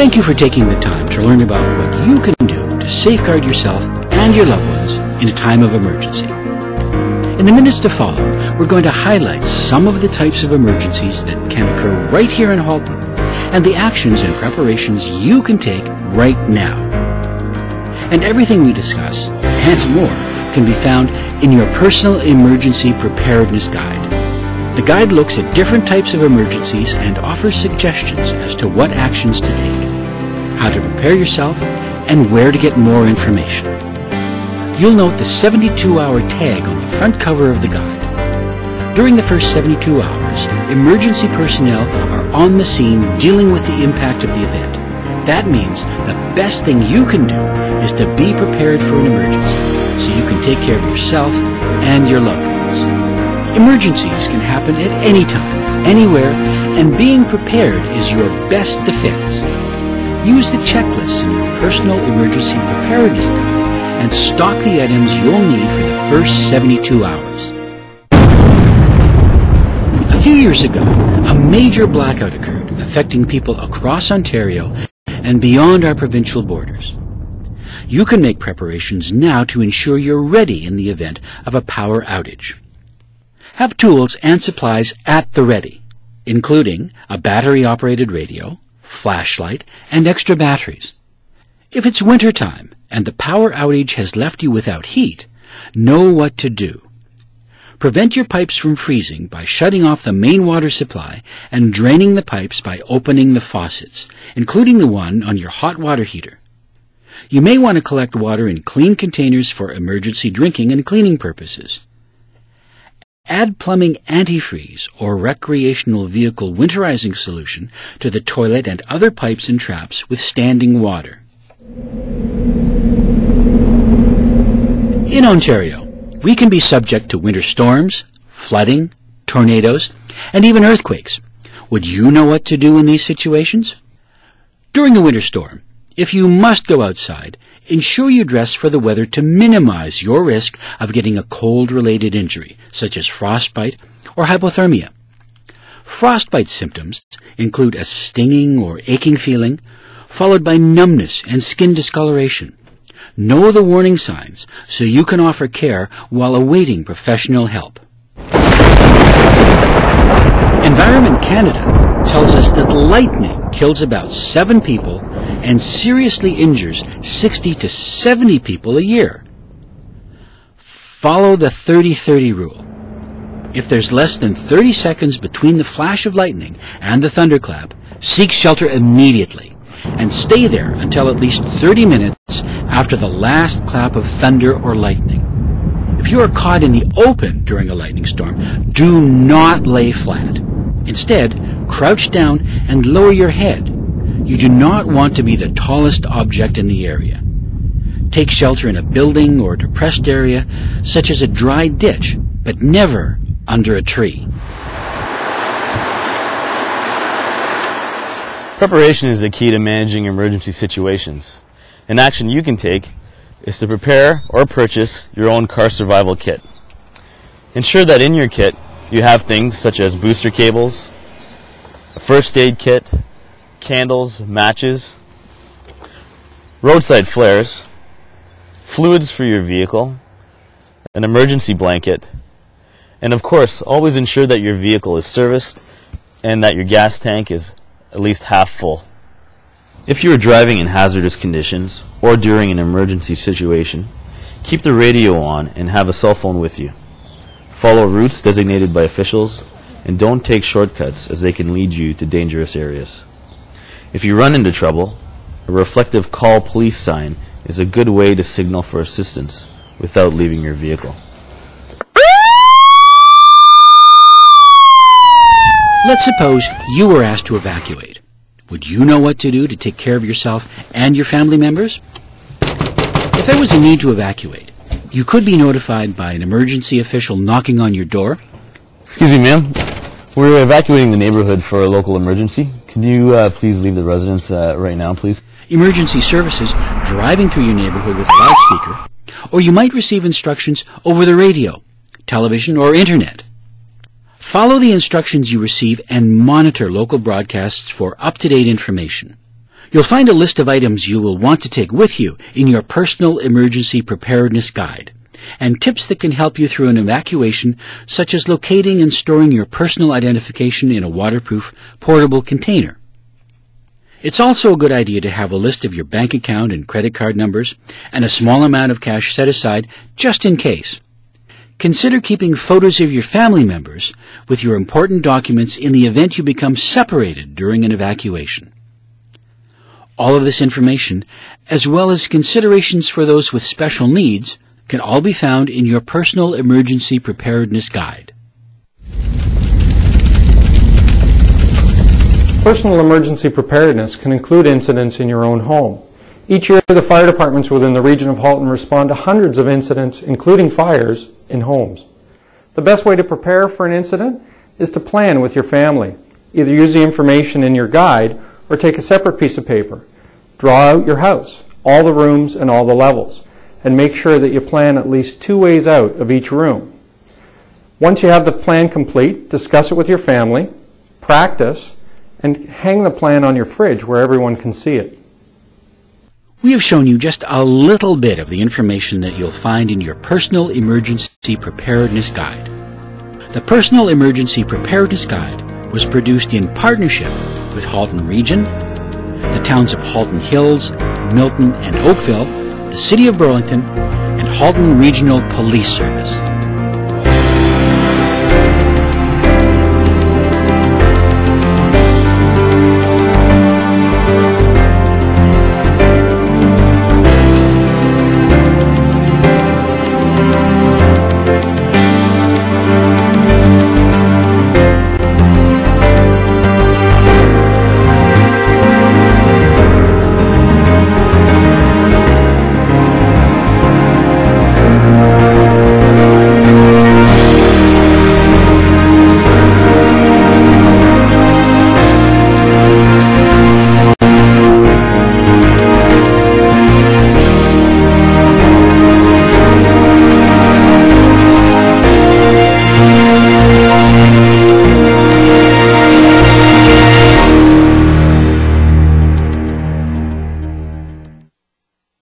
Thank you for taking the time to learn about what you can do to safeguard yourself and your loved ones in a time of emergency. In the minutes to follow, we're going to highlight some of the types of emergencies that can occur right here in Halton and the actions and preparations you can take right now. And everything we discuss, and more, can be found in your personal emergency preparedness guide. The guide looks at different types of emergencies and offers suggestions as to what actions to take, how to prepare yourself, and where to get more information. You'll note the 72-hour tag on the front cover of the guide. During the first 72 hours, emergency personnel are on the scene dealing with the impact of the event. That means the best thing you can do is to be prepared for an emergency so you can take care of yourself and your loved ones. Emergencies can happen at any time, anywhere, and being prepared is your best defense. Use the checklists in your personal emergency preparedness guide and stock the items you'll need for the first 72 hours. A few years ago, a major blackout occurred, affecting people across Ontario and beyond our provincial borders. You can make preparations now to ensure you're ready in the event of a power outage. Have tools and supplies at the ready, including a battery-operated radio, flashlight, and extra batteries. If it's winter time and the power outage has left you without heat, know what to do. Prevent your pipes from freezing by shutting off the main water supply and draining the pipes by opening the faucets, including the one on your hot water heater. You may want to collect water in clean containers for emergency drinking and cleaning purposes. Add plumbing antifreeze or recreational vehicle winterizing solution to the toilet and other pipes and traps with standing water. In Ontario, we can be subject to winter storms, flooding, tornadoes, and even earthquakes. Would you know what to do in these situations? During a winter storm, if you must go outside, ensure you dress for the weather to minimize your risk of getting a cold-related injury, such as frostbite or hypothermia. Frostbite symptoms include a stinging or aching feeling, followed by numbness and skin discoloration. Know the warning signs so you can offer care while awaiting professional help. Environment Canada tells us that lightning kills about 7 people and seriously injures 60 to 70 people a year. Follow the 30-30 rule. If there's less than 30 seconds between the flash of lightning and the thunderclap, seek shelter immediately and stay there until at least 30 minutes after the last clap of thunder or lightning. If you are caught in the open during a lightning storm, do not lay flat. Instead, crouch down and lower your head. You do not want to be the tallest object in the area. Take shelter in a building or depressed area, such as a dry ditch, but never under a tree. Preparation is the key to managing emergency situations. An action you can take is to prepare or purchase your own car survival kit. Ensure that in your kit you have things such as booster cables, a first aid kit, candles, matches, roadside flares, fluids for your vehicle, an emergency blanket, and of course, always ensure that your vehicle is serviced and that your gas tank is at least half full. If you are driving in hazardous conditions or during an emergency situation, keep the radio on and have a cell phone with you. Follow routes designated by officials and don't take shortcuts as they can lead you to dangerous areas. If you run into trouble, a reflective call police sign is a good way to signal for assistance without leaving your vehicle. Let's suppose you were asked to evacuate. Would you know what to do to take care of yourself and your family members? If there was a need to evacuate, you could be notified by an emergency official knocking on your door. Excuse me, ma'am. We're evacuating the neighborhood for a local emergency. Could you please leave the residence right now, please? Emergency services driving through your neighborhood with a loudspeaker, or you might receive instructions over the radio, television, or internet. Follow the instructions you receive and monitor local broadcasts for up-to-date information. You'll find a list of items you will want to take with you in your personal emergency preparedness guide, and tips that can help you through an evacuation, such as locating and storing your personal identification in a waterproof, portable container. It's also a good idea to have a list of your bank account and credit card numbers and a small amount of cash set aside just in case. Consider keeping photos of your family members with your important documents in the event you become separated during an evacuation. All of this information, as well as considerations for those with special needs, can all be found in your personal emergency preparedness guide. Personal emergency preparedness can include incidents in your own home. Each year, the fire departments within the region of Halton respond to hundreds of incidents, including fires, in homes. The best way to prepare for an incident is to plan with your family. Either use the information in your guide or take a separate piece of paper. Draw out your house, all the rooms and all the levels, and make sure that you plan at least 2 ways out of each room. Once you have the plan complete, discuss it with your family, practice, and hang the plan on your fridge where everyone can see it. We have shown you just a little bit of the information that you'll find in your Personal Emergency Preparedness Guide. The Personal Emergency Preparedness Guide was produced in partnership with Halton Region, the towns of Halton Hills, Milton, and Oakville, the City of Burlington, and Halton Regional Police Service.